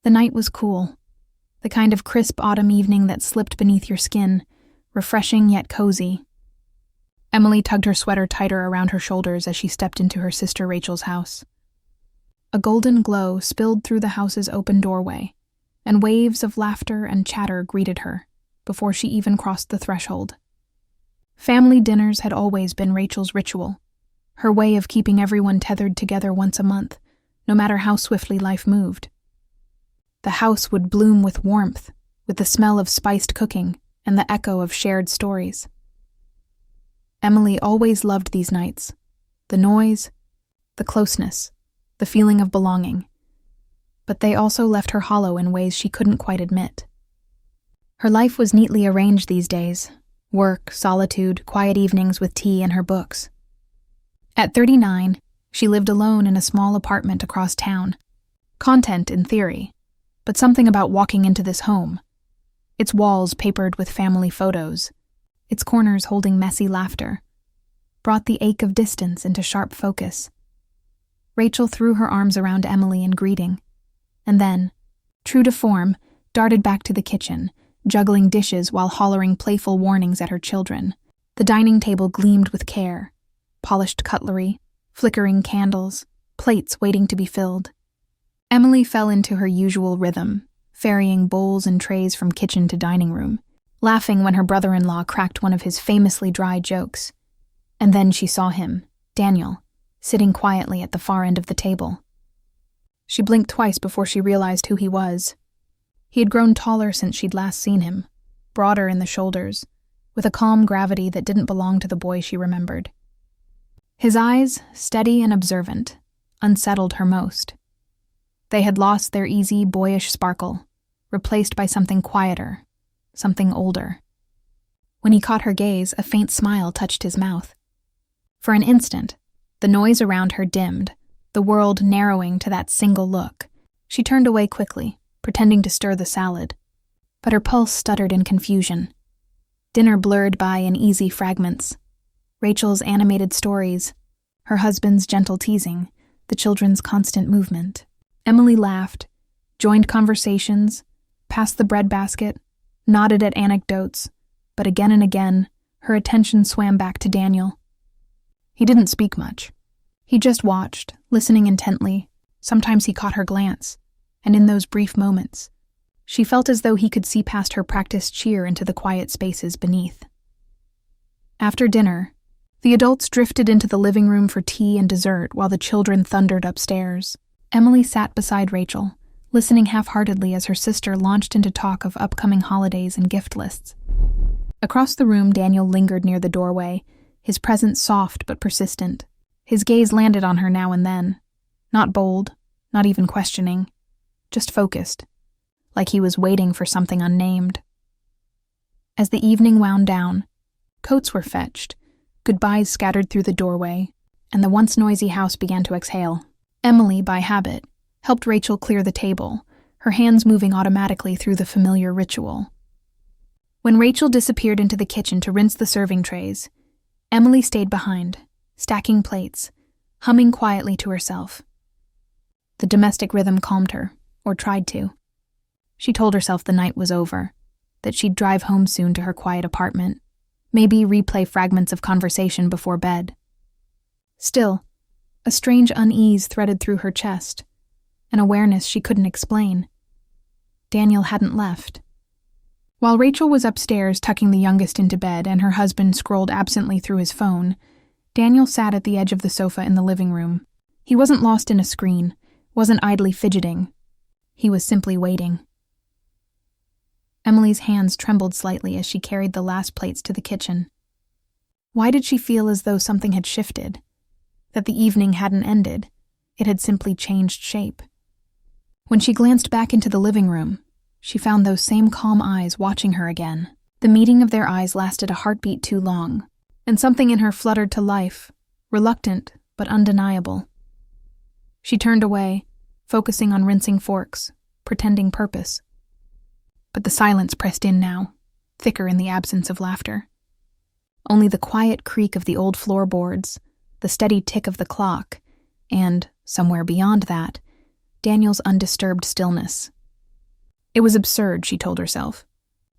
The night was cool, the kind of crisp autumn evening that slipped beneath your skin, refreshing yet cozy. Emily tugged her sweater tighter around her shoulders as she stepped into her sister Rachel's house. A golden glow spilled through the house's open doorway, and waves of laughter and chatter greeted her before she even crossed the threshold. Family dinners had always been Rachel's ritual, her way of keeping everyone tethered together once a month, no matter how swiftly life moved. The house would bloom with warmth, with the smell of spiced cooking and the echo of shared stories. Emily always loved these nights, the noise, the closeness, the feeling of belonging. But they also left her hollow in ways she couldn't quite admit. Her life was neatly arranged these days: work, solitude, quiet evenings with tea and her books. At 39, she lived alone in a small apartment across town. Content in theory, but something about walking into this home, its walls papered with family photos, its corners holding messy laughter, brought the ache of distance into sharp focus. Rachel threw her arms around Emily in greeting, and then, true to form, darted back to the kitchen, juggling dishes while hollering playful warnings at her children. The dining table gleamed with care: polished cutlery, flickering candles, plates waiting to be filled. Emily fell into her usual rhythm, ferrying bowls and trays from kitchen to dining room, laughing when her brother-in-law cracked one of his famously dry jokes. And then she saw him, Daniel, sitting quietly at the far end of the table. She blinked twice before she realized who he was. He had grown taller since she'd last seen him, broader in the shoulders, with a calm gravity that didn't belong to the boy she remembered. His eyes, steady and observant, unsettled her most. They had lost their easy, boyish sparkle, replaced by something quieter, something older. When he caught her gaze, a faint smile touched his mouth. For an instant, the noise around her dimmed, the world narrowing to that single look. She turned away quickly, pretending to stir the salad, but her pulse stuttered in confusion. Dinner blurred by in easy fragments. Rachel's animated stories, her husband's gentle teasing, the children's constant movement. Emily laughed, joined conversations, passed the bread basket, nodded at anecdotes, but again and again, her attention swam back to Daniel. He didn't speak much. He just watched, listening intently. Sometimes he caught her glance, and in those brief moments, she felt as though he could see past her practiced cheer into the quiet spaces beneath. After dinner, the adults drifted into the living room for tea and dessert while the children thundered upstairs. Emily sat beside Rachel, listening half-heartedly as her sister launched into talk of upcoming holidays and gift lists. Across the room, Daniel lingered near the doorway, his presence soft but persistent. His gaze landed on her now and then, not bold, not even questioning, just focused, like he was waiting for something unnamed. As the evening wound down, coats were fetched, goodbyes scattered through the doorway, and the once noisy house began to exhale. Emily, by habit, helped Rachel clear the table, her hands moving automatically through the familiar ritual. When Rachel disappeared into the kitchen to rinse the serving trays, Emily stayed behind, stacking plates, humming quietly to herself. The domestic rhythm calmed her, or tried to. She told herself the night was over, that she'd drive home soon to her quiet apartment, maybe replay fragments of conversation before bed. Still, a strange unease threaded through her chest, an awareness she couldn't explain. Daniel hadn't left. While Rachel was upstairs tucking the youngest into bed and her husband scrolled absently through his phone, Daniel sat at the edge of the sofa in the living room. He wasn't lost in a screen, wasn't idly fidgeting. He was simply waiting. Emily's hands trembled slightly as she carried the last plates to the kitchen. Why did she feel as though something had shifted? That the evening hadn't ended. It had simply changed shape. When she glanced back into the living room, she found those same calm eyes watching her again. The meeting of their eyes lasted a heartbeat too long, and something in her fluttered to life, reluctant but undeniable. She turned away, focusing on rinsing forks, pretending purpose. But the silence pressed in now, thicker in the absence of laughter. Only the quiet creak of the old floorboards, the steady tick of the clock, and, somewhere beyond that, Daniel's undisturbed stillness, It was absurd, she told herself.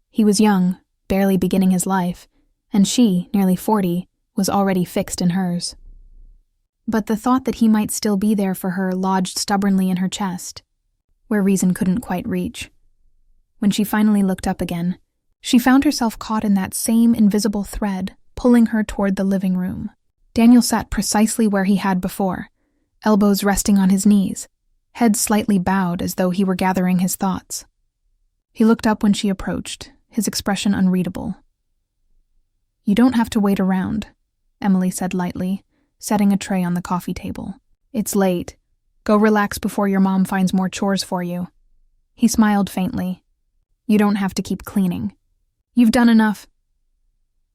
He was young, barely beginning his life, and she, nearly 40, was already fixed in hers. But the thought that he might still be there for her lodged stubbornly in her chest, where reason couldn't quite reach. When she finally looked up again, she found herself caught in that same invisible thread, pulling her toward the living room. Daniel sat precisely where he had before, elbows resting on his knees, head slightly bowed as though he were gathering his thoughts. He looked up when she approached, his expression unreadable. "You don't have to wait around," Emily said lightly, setting a tray on the coffee table. "It's late. Go relax before your mom finds more chores for you." He smiled faintly. "You don't have to keep cleaning. You've done enough."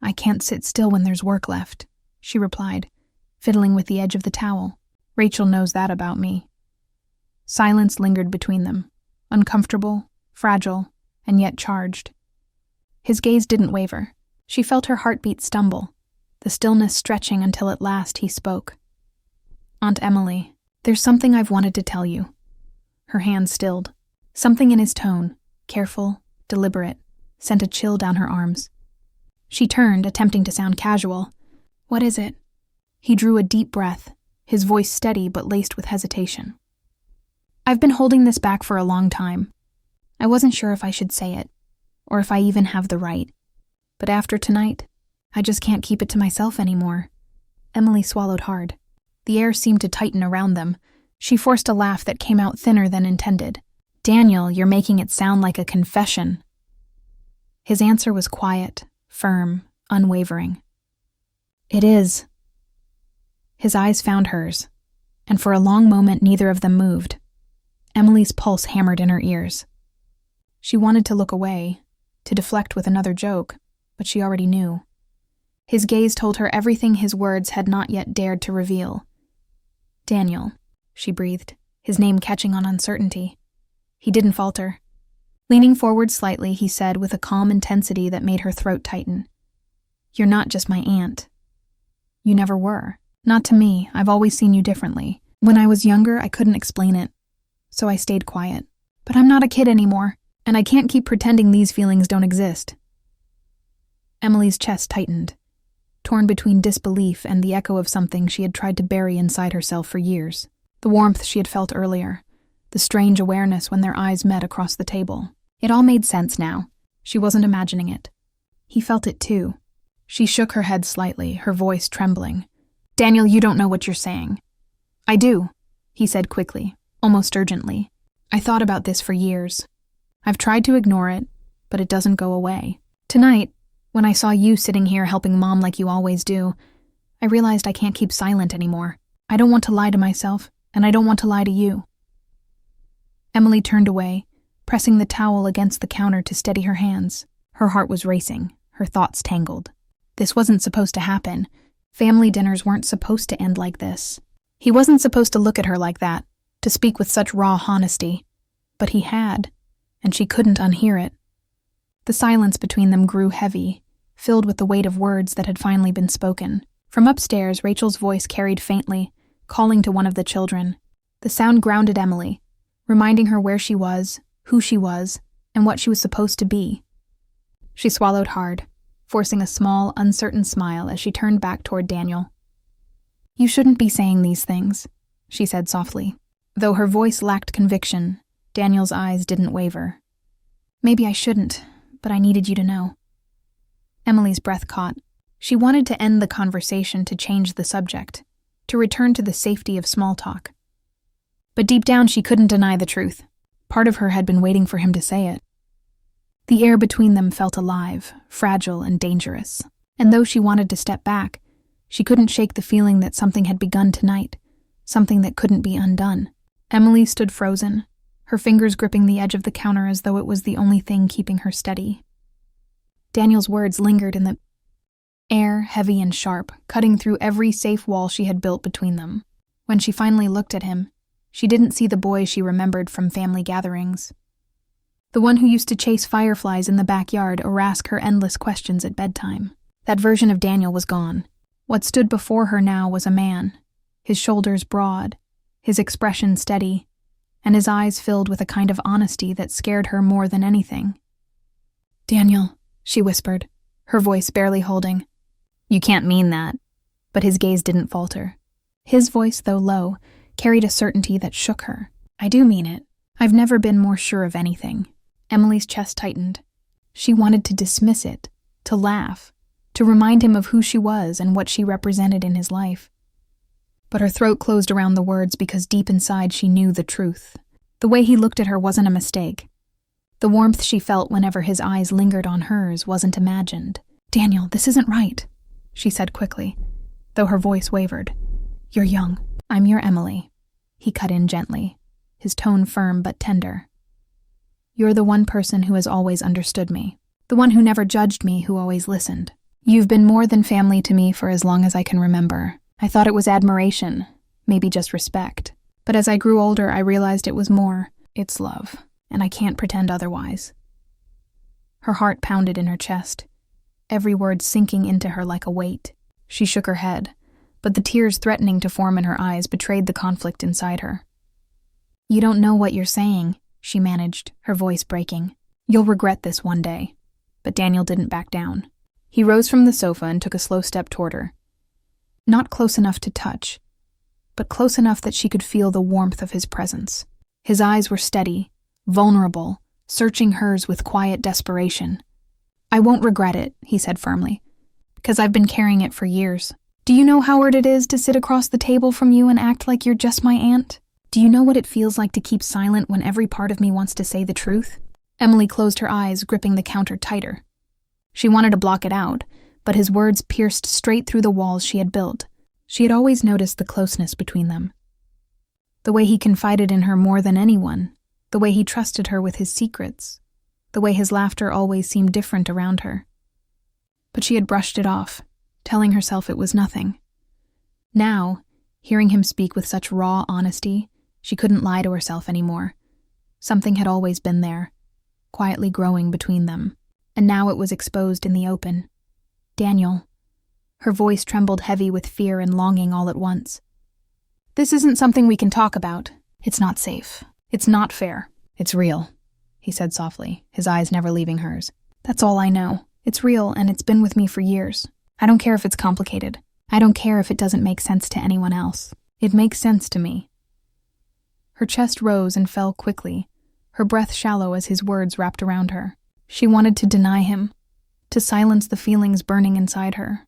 "I can't sit still when there's work left," she replied, fiddling with the edge of the towel. "Rachel knows that about me." Silence lingered between them, uncomfortable, fragile, and yet charged. His gaze didn't waver. She felt her heartbeat stumble, the stillness stretching until at last he spoke. "Aunt Emily, there's something I've wanted to tell you." Her hand stilled. Something in his tone, careful, deliberate, sent a chill down her arms. She turned, attempting to sound casual. "What is it?" He drew a deep breath, his voice steady but laced with hesitation. "I've been holding this back for a long time. I wasn't sure if I should say it, or if I even have the right. But after tonight, I just can't keep it to myself anymore." Emily swallowed hard. The air seemed to tighten around them. She forced a laugh that came out thinner than intended. "Daniel, you're making it sound like a confession." His answer was quiet, firm, unwavering. "It is." His eyes found hers, and for a long moment neither of them moved. Emily's pulse hammered in her ears. She wanted to look away, to deflect with another joke, but she already knew. His gaze told her everything his words had not yet dared to reveal. "Daniel," she breathed, his name catching on uncertainty. He didn't falter. Leaning forward slightly, he said with a calm intensity that made her throat tighten, "You're not just my aunt. You never were. Not to me. I've always seen you differently. When I was younger, I couldn't explain it, so I stayed quiet. But I'm not a kid anymore, and I can't keep pretending these feelings don't exist." Emily's chest tightened, torn between disbelief and the echo of something she had tried to bury inside herself for years. The warmth she had felt earlier, the strange awareness when their eyes met across the table. It all made sense now. She wasn't imagining it. He felt it too. She shook her head slightly, her voice trembling. "Daniel, you don't know what you're saying." "I do," he said quickly, almost urgently. "I thought about this for years. I've tried to ignore it, but it doesn't go away. Tonight, when I saw you sitting here helping Mom like you always do, I realized I can't keep silent anymore. I don't want to lie to myself, and I don't want to lie to you." Emily turned away, pressing the towel against the counter to steady her hands. Her heart was racing, her thoughts tangled. This wasn't supposed to happen. Family dinners weren't supposed to end like this. He wasn't supposed to look at her like that, to speak with such raw honesty. But he had, and she couldn't unhear it. The silence between them grew heavy, filled with the weight of words that had finally been spoken. From upstairs, Rachel's voice carried faintly, calling to one of the children. The sound grounded Emily, reminding her where she was, who she was, and what she was supposed to be. She swallowed hard, forcing a small, uncertain smile as she turned back toward Daniel. "You shouldn't be saying these things," she said softly. Though her voice lacked conviction, Daniel's eyes didn't waver. "Maybe I shouldn't, but I needed you to know." Emily's breath caught. She wanted to end the conversation, to change the subject, to return to the safety of small talk. But deep down she couldn't deny the truth. Part of her had been waiting for him to say it. The air between them felt alive, fragile, and dangerous. And though she wanted to step back, she couldn't shake the feeling that something had begun tonight, something that couldn't be undone. Emily stood frozen, her fingers gripping the edge of the counter as though it was the only thing keeping her steady. Daniel's words lingered in the air, heavy and sharp, cutting through every safe wall she had built between them. When she finally looked at him, she didn't see the boy she remembered from family gatherings. The one who used to chase fireflies in the backyard or ask her endless questions at bedtime. That version of Daniel was gone. What stood before her now was a man, his shoulders broad, his expression steady, and his eyes filled with a kind of honesty that scared her more than anything. "Daniel," she whispered, her voice barely holding. "You can't mean that." But his gaze didn't falter. His voice, though low, carried a certainty that shook her. "I do mean it. I've never been more sure of anything." Emily's chest tightened. She wanted to dismiss it, to laugh, to remind him of who she was and what she represented in his life. But her throat closed around the words because deep inside she knew the truth. The way he looked at her wasn't a mistake. The warmth she felt whenever his eyes lingered on hers wasn't imagined. "Daniel, this isn't right," she said quickly, though her voice wavered. "You're young." "I'm your Emily," he cut in gently, his tone firm but tender. "You're the one person who has always understood me, the one who never judged me, who always listened. You've been more than family to me for as long as I can remember. I thought it was admiration, maybe just respect. But as I grew older, I realized it was more. It's love, and I can't pretend otherwise." Her heart pounded in her chest, every word sinking into her like a weight. She shook her head, but the tears threatening to form in her eyes betrayed the conflict inside her. "You don't know what you're saying," she managed, her voice breaking. "You'll regret this one day." But Daniel didn't back down. He rose from the sofa and took a slow step toward her. Not close enough to touch, but close enough that she could feel the warmth of his presence. His eyes were steady, vulnerable, searching hers with quiet desperation. "I won't regret it," he said firmly, "because I've been carrying it for years. Do you know how hard it is to sit across the table from you and act like you're just my aunt? Do you know what it feels like to keep silent when every part of me wants to say the truth?" Emily closed her eyes, gripping the counter tighter. She wanted to block it out, but his words pierced straight through the walls she had built. She had always noticed the closeness between them. The way he confided in her more than anyone, the way he trusted her with his secrets, the way his laughter always seemed different around her. But she had brushed it off, telling herself it was nothing. Now, hearing him speak with such raw honesty, she couldn't lie to herself anymore. Something had always been there, quietly growing between them, and now it was exposed in the open. "Daniel." Her voice trembled heavy with fear and longing all at once. "This isn't something we can talk about. It's not safe. It's not fair. It's real," he said softly, his eyes never leaving hers. "That's all I know. It's real, and it's been with me for years. I don't care if it's complicated. I don't care if it doesn't make sense to anyone else. It makes sense to me." Her chest rose and fell quickly, her breath shallow as his words wrapped around her. She wanted to deny him, to silence the feelings burning inside her.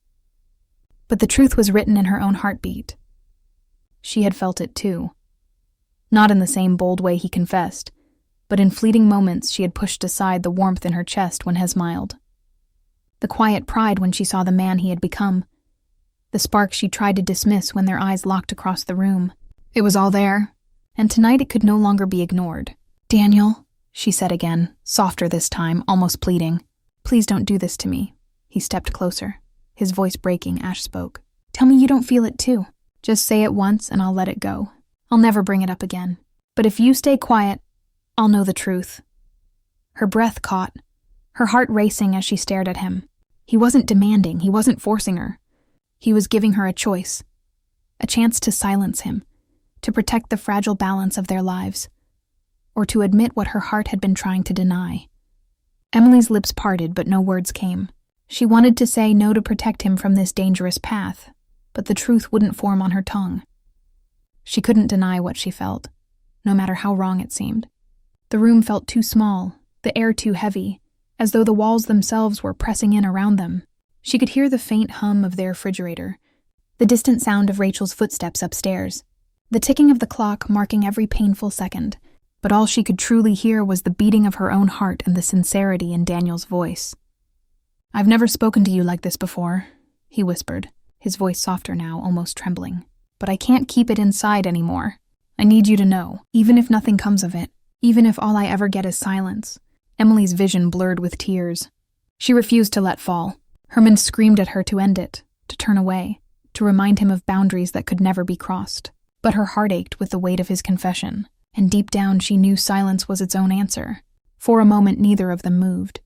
But the truth was written in her own heartbeat. She had felt it too. Not in the same bold way he confessed, but in fleeting moments she had pushed aside the warmth in her chest when he smiled. The quiet pride when she saw the man he had become. The spark she tried to dismiss when their eyes locked across the room. It was all there, and tonight it could no longer be ignored. "Daniel," she said again, softer this time, almost pleading. "Please don't do this to me." He stepped closer, his voice breaking. Ash spoke. "Tell me you don't feel it too. Just say it once and I'll let it go. I'll never bring it up again. But if you stay quiet, I'll know the truth." Her breath caught, her heart racing as she stared at him. He wasn't demanding, he wasn't forcing her. He was giving her a choice, a chance to silence him, to protect the fragile balance of their lives, or to admit what her heart had been trying to deny. Emily's lips parted, but no words came. She wanted to say no to protect him from this dangerous path, but the truth wouldn't form on her tongue. She couldn't deny what she felt, no matter how wrong it seemed. The room felt too small, the air too heavy, as though the walls themselves were pressing in around them. She could hear the faint hum of their refrigerator, the distant sound of Rachel's footsteps upstairs, the ticking of the clock marking every painful second, but all she could truly hear was the beating of her own heart and the sincerity in Daniel's voice. "I've never spoken to you like this before," he whispered, his voice softer now, almost trembling. "But I can't keep it inside anymore. I need you to know, even if nothing comes of it, even if all I ever get is silence." Emily's vision blurred with tears. She refused to let fall. Herman screamed at her to end it, to turn away, to remind him of boundaries that could never be crossed. But her heart ached with the weight of his confession, and deep down she knew silence was its own answer. For a moment neither of them moved.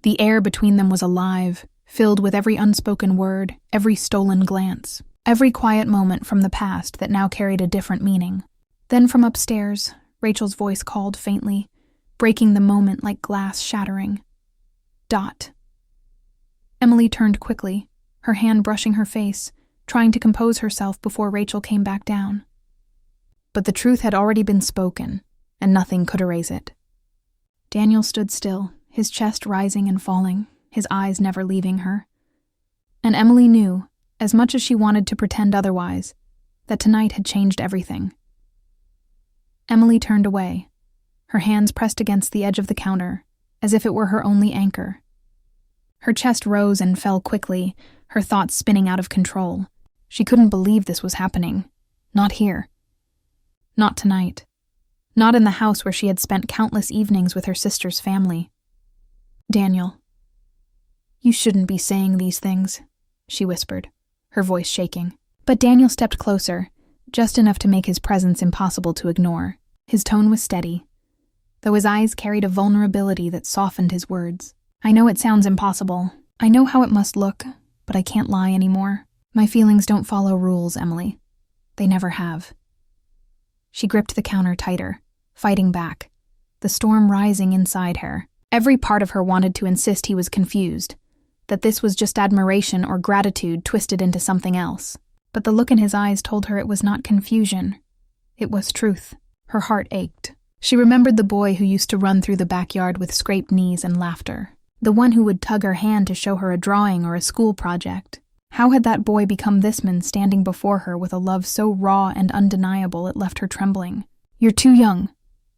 The air between them was alive, filled with every unspoken word, every stolen glance, every quiet moment from the past that now carried a different meaning. Then from upstairs, Rachel's voice called faintly, breaking the moment like glass shattering. Dot. Emily turned quickly, her hand brushing her face, trying to compose herself before Rachel came back down. But the truth had already been spoken, and nothing could erase it. Daniel stood still, his chest rising and falling, his eyes never leaving her. And Emily knew, as much as she wanted to pretend otherwise, that tonight had changed everything. Emily turned away, her hands pressed against the edge of the counter, as if it were her only anchor. Her chest rose and fell quickly, her thoughts spinning out of control. She couldn't believe this was happening. Not here. Not tonight. Not in the house where she had spent countless evenings with her sister's family. Daniel. You shouldn't be saying these things, she whispered, her voice shaking. But Daniel stepped closer, just enough to make his presence impossible to ignore. His tone was steady, though his eyes carried a vulnerability that softened his words. I know it sounds impossible. I know how it must look, but I can't lie anymore. My feelings don't follow rules, Emily. They never have. She gripped the counter tighter, fighting back, the storm rising inside her. Every part of her wanted to insist he was confused, that this was just admiration or gratitude twisted into something else. But the look in his eyes told her it was not confusion. It was truth. Her heart ached. She remembered the boy who used to run through the backyard with scraped knees and laughter. The one who would tug her hand to show her a drawing or a school project. How had that boy become this man standing before her with a love so raw and undeniable it left her trembling? You're too young,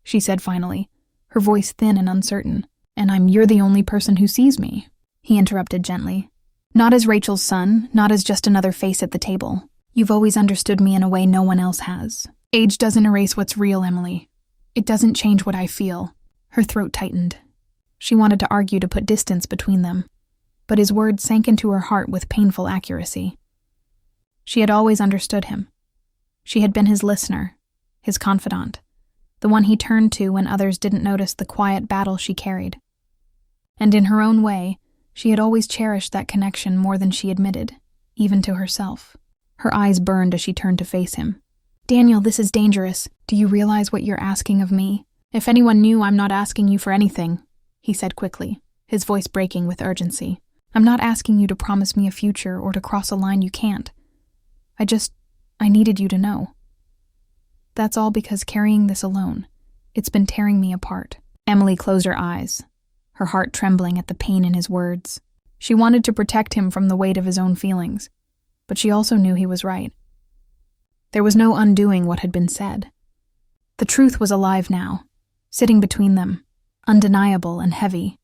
she said finally, her voice thin and uncertain. And you're the only person who sees me, he interrupted gently. Not as Rachel's son, not as just another face at the table. You've always understood me in a way no one else has. Age doesn't erase what's real, Emily. It doesn't change what I feel. Her throat tightened. She wanted to argue to put distance between them, but his words sank into her heart with painful accuracy. She had always understood him. She had been his listener, his confidant, the one he turned to when others didn't notice the quiet battle she carried. And in her own way, she had always cherished that connection more than she admitted, even to herself. Her eyes burned as she turned to face him. Daniel, this is dangerous. Do you realize what you're asking of me? If anyone knew, I'm not asking you for anything, he said quickly, his voice breaking with urgency. I'm not asking you to promise me a future or to cross a line you can't. I needed you to know. That's all because carrying this alone, it's been tearing me apart. Emily closed her eyes, her heart trembling at the pain in his words. She wanted to protect him from the weight of his own feelings, but she also knew he was right. There was no undoing what had been said. The truth was alive now, sitting between them, undeniable and heavy.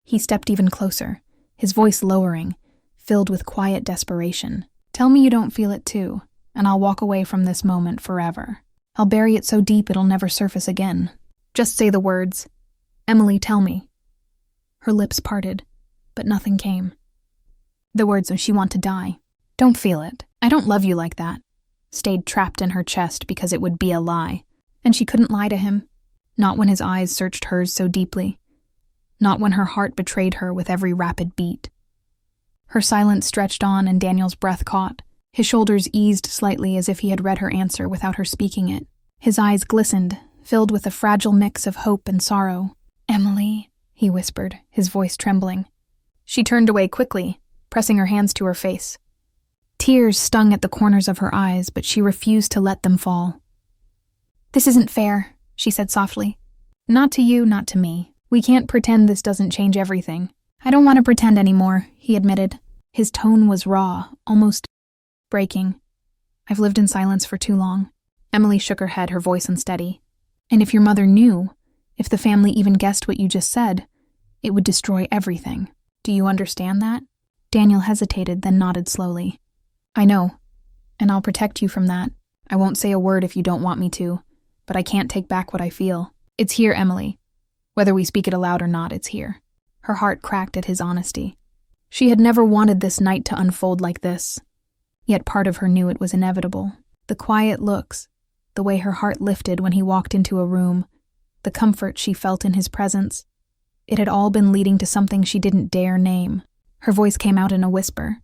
He stepped even closer, his voice lowering, filled with quiet desperation. Tell me you don't feel it too, and I'll walk away from this moment forever. I'll bury it so deep it'll never surface again. Just say the words. Emily, tell me. Her lips parted, but nothing came. The words of she want to die. Don't feel it. I don't love you like that. Stayed trapped in her chest because it would be a lie. And she couldn't lie to him. Not when his eyes searched hers so deeply. Not when her heart betrayed her with every rapid beat. Her silence stretched on and Daniel's breath caught. His shoulders eased slightly as if he had read her answer without her speaking it. His eyes glistened, filled with a fragile mix of hope and sorrow. Emily, he whispered, his voice trembling. She turned away quickly, pressing her hands to her face. Tears stung at the corners of her eyes, but she refused to let them fall. This isn't fair, she said softly. Not to you, not to me. We can't pretend this doesn't change everything. I don't want to pretend anymore, he admitted. His tone was raw, almost breaking. I've lived in silence for too long. Emily shook her head, her voice unsteady. And if your mother knew, if the family even guessed what you just said, it would destroy everything. Do you understand that? Daniel hesitated, then nodded slowly. I know, and I'll protect you from that. I won't say a word if you don't want me to, but I can't take back what I feel. It's here, Emily. Whether we speak it aloud or not, it's here. Her heart cracked at his honesty. She had never wanted this night to unfold like this, yet part of her knew it was inevitable. The quiet looks, the way her heart lifted when he walked into a room, the comfort she felt in his presence. It had all been leading to something she didn't dare name. Her voice came out in a whisper.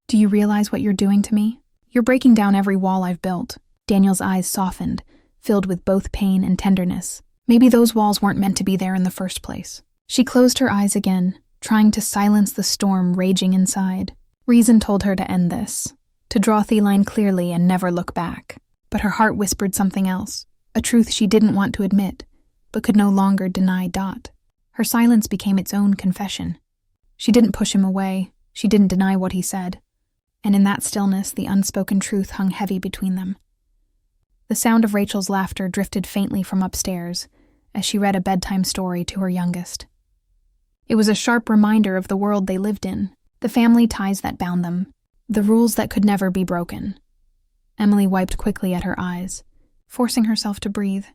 Do you realize what you're doing to me? You're breaking down every wall I've built. Daniel's eyes softened, filled with both pain and tenderness. Maybe those walls weren't meant to be there in the first place. She closed her eyes again, trying to silence the storm raging inside. Reason told her to end this, to draw the line clearly and never look back. But her heart whispered something else, a truth she didn't want to admit, but could no longer deny. Her silence became its own confession. She didn't push him away, she didn't deny what he said, and in that stillness the unspoken truth hung heavy between them. The sound of Rachel's laughter drifted faintly from upstairs as she read a bedtime story to her youngest. It was a sharp reminder of the world they lived in, the family ties that bound them, the rules that could never be broken. Emily wiped quickly at her eyes, forcing herself to breathe.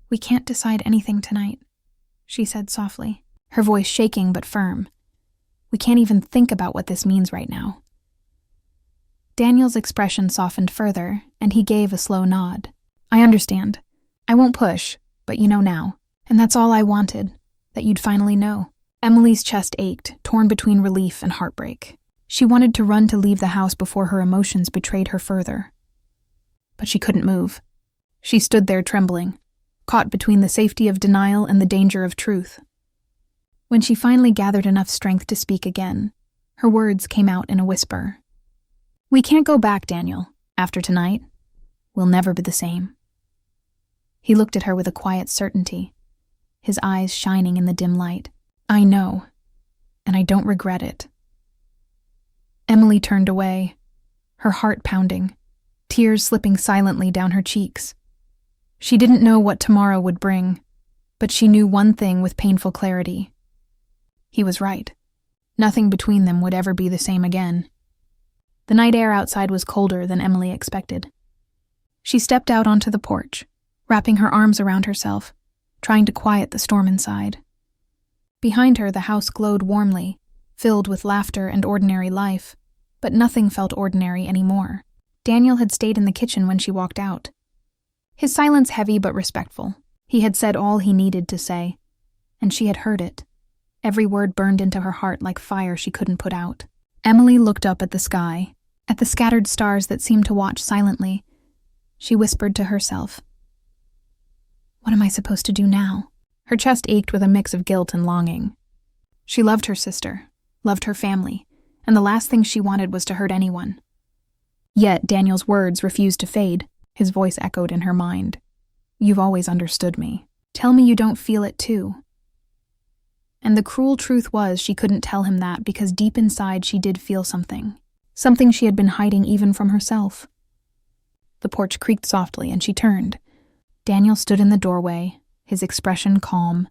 "We can't decide anything tonight," she said softly, her voice shaking but firm. "We can't even think about what this means right now." Daniel's expression softened further, and he gave a slow nod. "I understand. I won't push, but you know now. And that's all I wanted, that you'd finally know." Emily's chest ached, torn between relief and heartbreak. She wanted to run to leave the house before her emotions betrayed her further. But she couldn't move. She stood there trembling, caught between the safety of denial and the danger of truth. When she finally gathered enough strength to speak again, her words came out in a whisper. "We can't go back, Daniel. After tonight, we'll never be the same." He looked at her with a quiet certainty, his eyes shining in the dim light. "I know, and I don't regret it." Emily turned away, her heart pounding, tears slipping silently down her cheeks. She didn't know what tomorrow would bring, but she knew one thing with painful clarity. He was right. Nothing between them would ever be the same again. The night air outside was colder than Emily expected. She stepped out onto the porch, wrapping her arms around herself, trying to quiet the storm inside. Behind her, the house glowed warmly, filled with laughter and ordinary life, but nothing felt ordinary anymore. Daniel had stayed in the kitchen when she walked out. His silence heavy but respectful. He had said all he needed to say, and she had heard it. Every word burned into her heart like fire she couldn't put out. Emily looked up at the sky, at the scattered stars that seemed to watch silently. She whispered to herself, "What am I supposed to do now?" Her chest ached with a mix of guilt and longing. She loved her sister, loved her family, and the last thing she wanted was to hurt anyone. Yet Daniel's words refused to fade. His voice echoed in her mind. "You've always understood me. Tell me you don't feel it too." And the cruel truth was she couldn't tell him that because deep inside she did feel something she had been hiding even from herself. The porch creaked softly and she turned. Daniel stood in the doorway, his expression calm,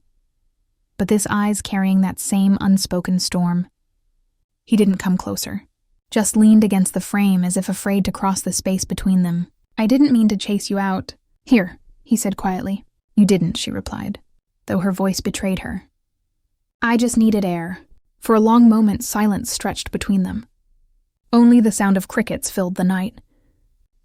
but his eyes carrying that same unspoken storm. He didn't come closer, just leaned against the frame as if afraid to cross the space between them. "I didn't mean to chase you out." "Here," he said quietly. "You didn't," she replied, though her voice betrayed her. "I just needed air." For a long moment, silence stretched between them. Only the sound of crickets filled the night.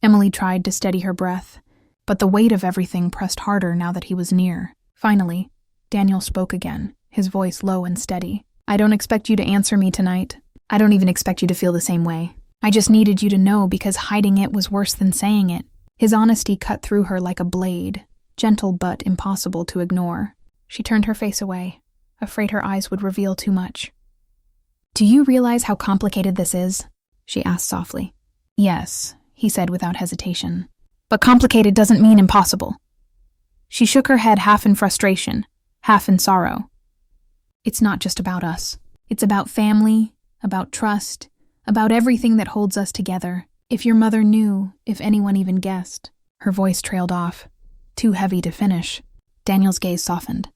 Emily tried to steady her breath, but the weight of everything pressed harder now that he was near. Finally, Daniel spoke again, his voice low and steady. "I don't expect you to answer me tonight. I don't even expect you to feel the same way. I just needed you to know because hiding it was worse than saying it." His honesty cut through her like a blade, gentle but impossible to ignore. She turned her face away, afraid her eyes would reveal too much. "Do you realize how complicated this is?" she asked softly. "Yes," he said without hesitation. "But complicated doesn't mean impossible." She shook her head half in frustration, half in sorrow. "It's not just about us. It's about family, about trust, about everything that holds us together. If your mother knew, if anyone even guessed." Her voice trailed off, too heavy to finish. Daniel's gaze softened.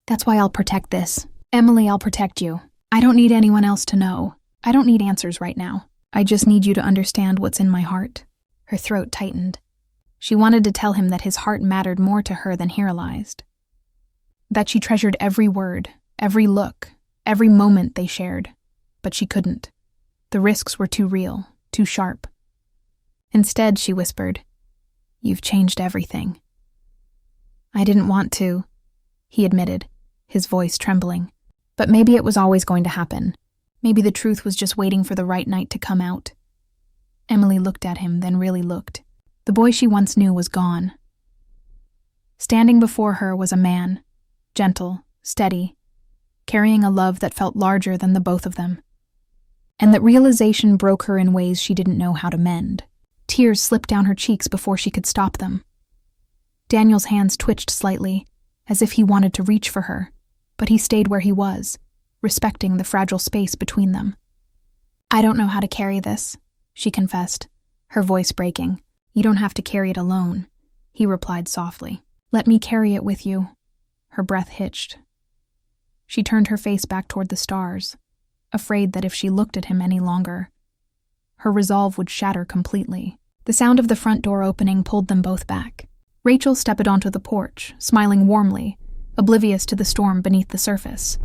"That's why I'll protect this. Emily, I'll protect you. I don't need anyone else to know. I don't need answers right now. I just need you to understand what's in my heart." Her throat tightened. She wanted to tell him that his heart mattered more to her than he realized. That she treasured every word, every look, every moment they shared. But she couldn't. The risks were too real, too sharp. Instead, she whispered, "You've changed everything." "I didn't want to," he admitted, his voice trembling. But maybe it was always going to happen. Maybe the truth was just waiting for the right night to come out. Emily looked at him, then really looked. The boy she once knew was gone. Standing before her was a man, gentle, steady, carrying a love that felt larger than the both of them. And that realization broke her in ways she didn't know how to mend. Tears slipped down her cheeks before she could stop them. Daniel's hands twitched slightly, as if he wanted to reach for her, but he stayed where he was, respecting the fragile space between them. "I don't know how to carry this," she confessed, her voice breaking. "You don't have to carry it alone," he replied softly. "Let me carry it with you." Her breath hitched. She turned her face back toward the stars, afraid that if she looked at him any longer, her resolve would shatter completely. The sound of the front door opening pulled them both back. Rachel stepped onto the porch, smiling warmly, oblivious to the storm beneath the surface.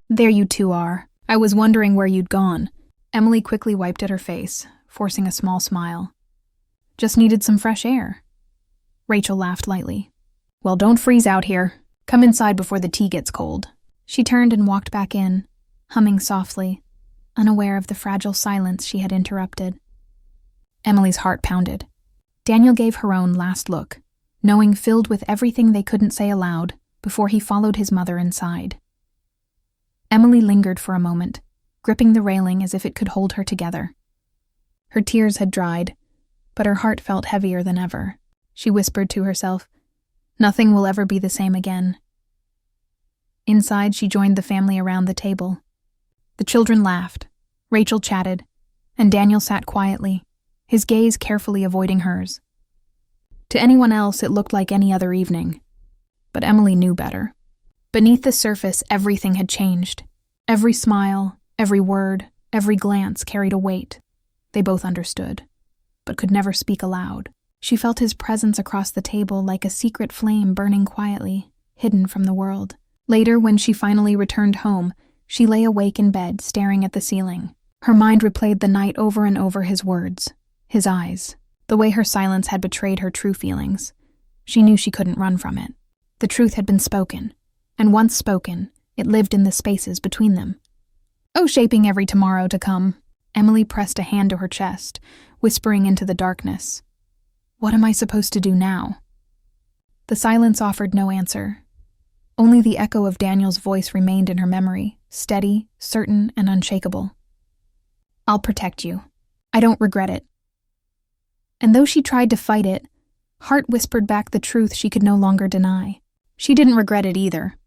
"There you two are. I was wondering where you'd gone." Emily quickly wiped at her face, forcing a small smile. "Just needed some fresh air." Rachel laughed lightly. "Well, don't freeze out here. Come inside before the tea gets cold." She turned and walked back in, humming softly, unaware of the fragile silence she had interrupted. Emily's heart pounded. Daniel gave her own last look, knowing filled with everything they couldn't say aloud, before he followed his mother inside. Emily lingered for a moment, gripping the railing as if it could hold her together. Her tears had dried, but her heart felt heavier than ever. She whispered to herself, "Nothing will ever be the same again." Inside, she joined the family around the table. The children laughed, Rachel chatted, and Daniel sat quietly, his gaze carefully avoiding hers. To anyone else, it looked like any other evening. But Emily knew better. Beneath the surface, everything had changed. Every smile, every word, every glance carried a weight. They both understood, but could never speak aloud. She felt his presence across the table like a secret flame burning quietly, hidden from the world. Later, when she finally returned home, she lay awake in bed, staring at the ceiling. Her mind replayed the night over and over, his words, his eyes, the way her silence had betrayed her true feelings. She knew she couldn't run from it. The truth had been spoken, and once spoken, it lived in the spaces between them. "Oh, shaping every tomorrow to come." Emily pressed a hand to her chest, whispering into the darkness. "What am I supposed to do now?" The silence offered no answer. Only the echo of Daniel's voice remained in her memory, steady, certain, and unshakable. "I'll protect you. I don't regret it." And though she tried to fight it, heart whispered back the truth she could no longer deny. She didn't regret it either.